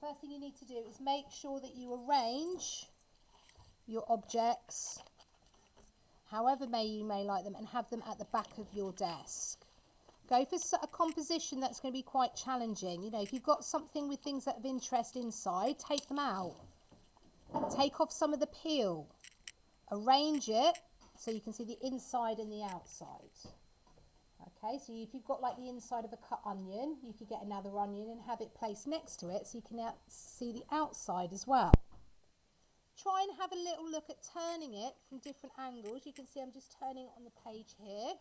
first thing you need to do is make sure that you arrange your objects however you may like them and have them at the back of your desk. Go for a composition that's going to be quite challenging. You know, if you've got something with things that of interest inside, take them out. Take off some of the peel. Arrange it so you can see the inside and the outside. Okay, so if you've got like the inside of a cut onion, you could get another onion and have it placed next to it so you can see the outside as well. Try and have a little look at turning it from different angles. You can see I'm just turning it on the page here.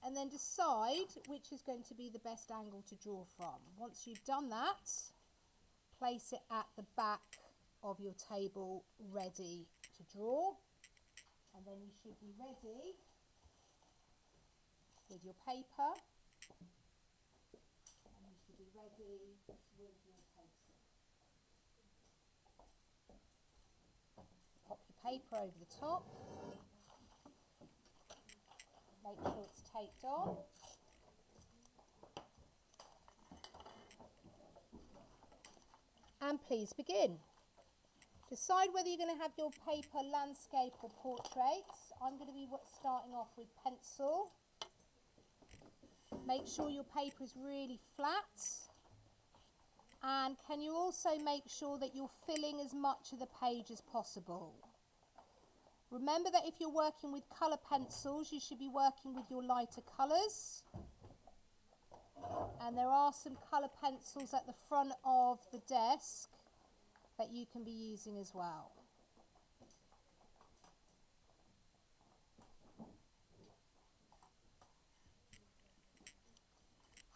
And then decide which is going to be the best angle to draw from. Once you've done that, place it at the back of your table ready to draw. And then you should be ready with your paper. And you should be ready with your pencil. Pop your paper over the top. Make sure it's taped on. And please begin. Decide whether you're going to have your paper landscape or portraits. I'm going to be starting off with pencil. Make sure your paper is really flat. And can you also make sure that you're filling as much of the page as possible? Remember that if you're working with colour pencils, you should be working with your lighter colours. And there are some colour pencils at the front of the desk that you can be using as well.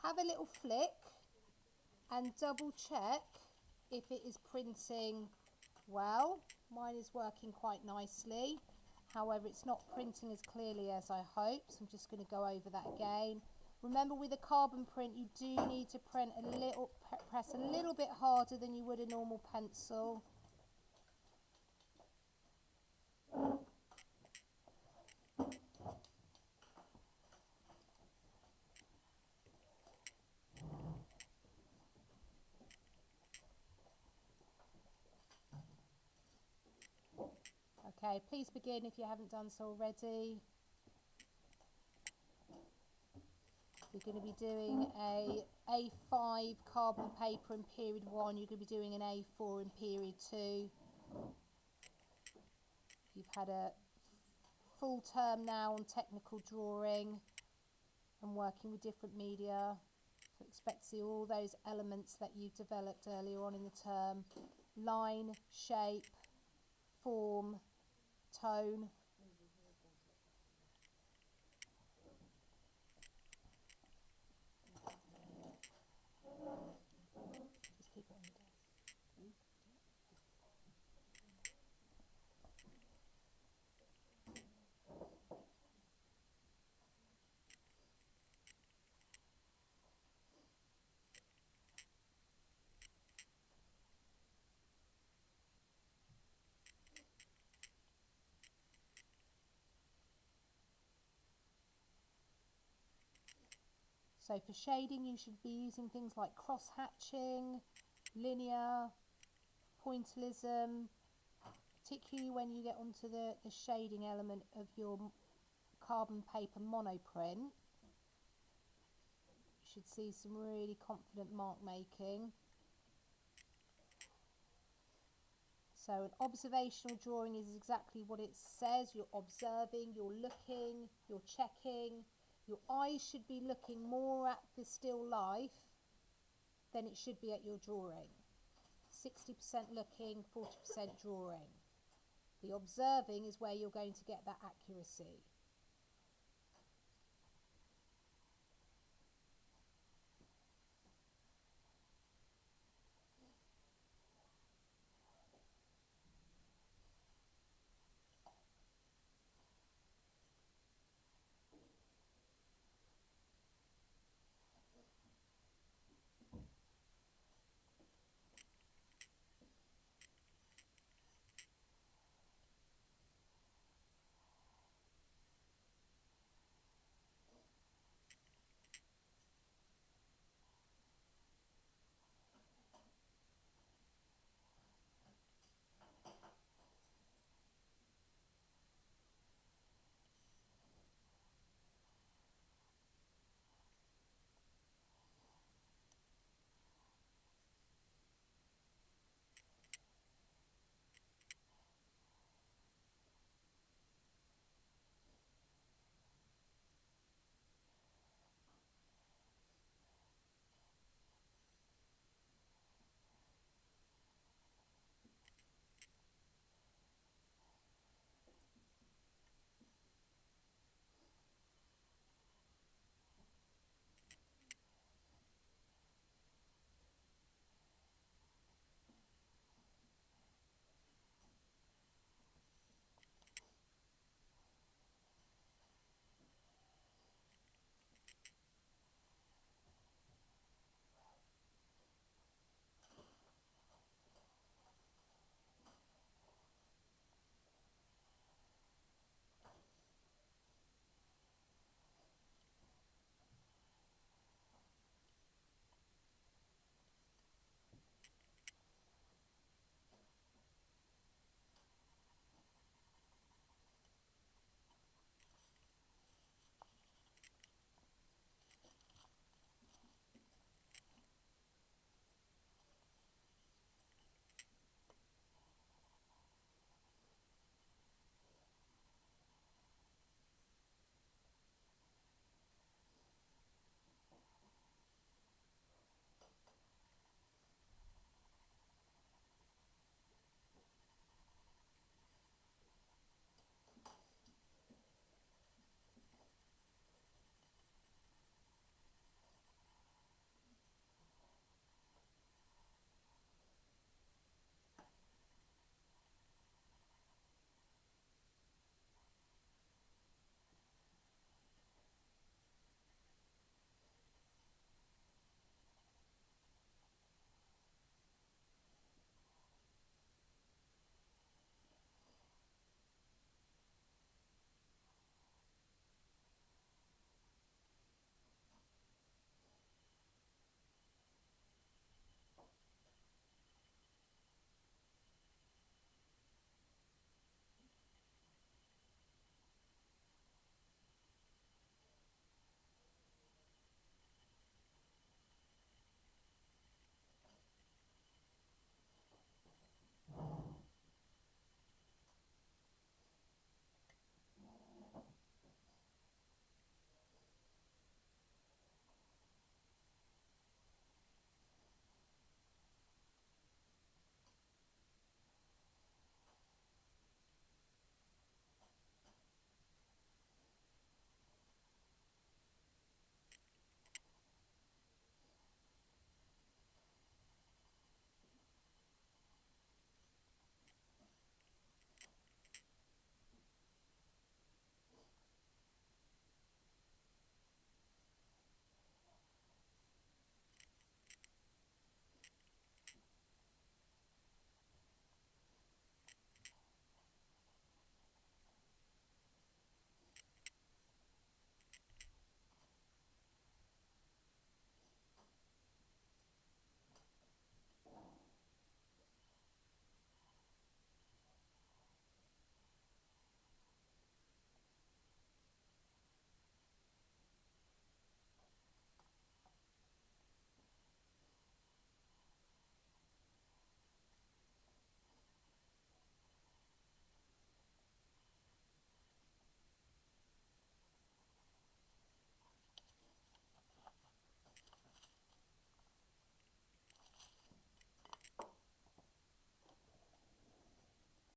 Have a little flick and double check if it is printing well. Mine is working quite nicely. However, it's not printing as clearly as I hope, so I'm just going to go over that again. Remember, with a carbon print, you do need to press a little bit harder than you would a normal pencil. Okay, please begin if you haven't done so already. You're going to be doing a A5 carbon paper in period 1. You're going to be doing an A4 in period 2. You've had a full term now on technical drawing and working with different media. So expect to see all those elements that you developed earlier on in the term. Line, shape, form, tone. Just keep it on the desk. So for shading, you should be using things like cross-hatching, linear, pointillism, particularly when you get onto the shading element of your carbon paper monoprint. You should see some really confident mark making. So an observational drawing is exactly what it says. You're observing, you're looking, you're checking. Your eyes should be looking more at the still life than it should be at your drawing. 60% looking, 40% drawing. The observing is where you're going to get that accuracy.